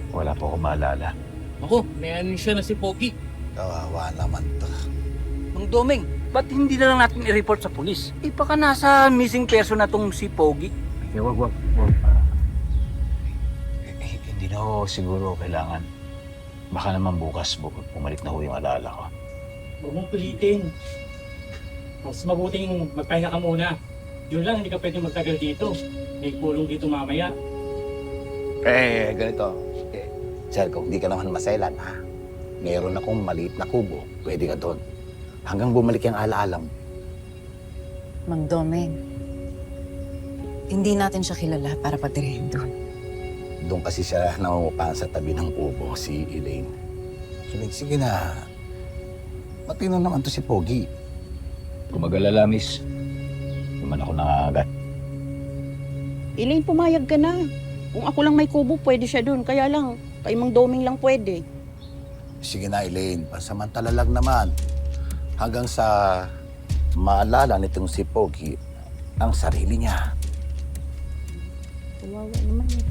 wala po akong maalala. Ako, may ano siya na si Pogi. Kawawa naman to. Mang Domeng, ba't hindi na lang natin i-report sa pulis? Baka nasa missing person na tong si Pogi. Wag. Hindi na ho siguro kailangan. Baka naman bukas bumalik na ho yung alaala ko. Huwag mong pilitin. Mas mabuting magpahinga ka muna. Yun lang, hindi ka pwede magtagal dito. May kulong dito mamaya. Ganito. Sir, kung hindi ka naman masailan, ha? Meron akong maliit na kubo. Pwede ka doon. Hanggang bumalik yung alaala mo. Mang Domeng, hindi natin siya kilala para patirahin doon. Doon kasi siya nangungupahan sa tabi ng kubo, si Elaine. Sige na. Matino naman to si Pogi. Kung mag-alala, miss, naman ako nangangagat. Elaine, pumayag ka na. Kung ako lang may kubo, pwede siya dun. Kaya lang, kay Mang Doming lang pwede. Sige na, Elaine. Pansamantala lang naman. Hanggang sa maalala nitong si Pogi ang sarili niya. Kawawa naman eh.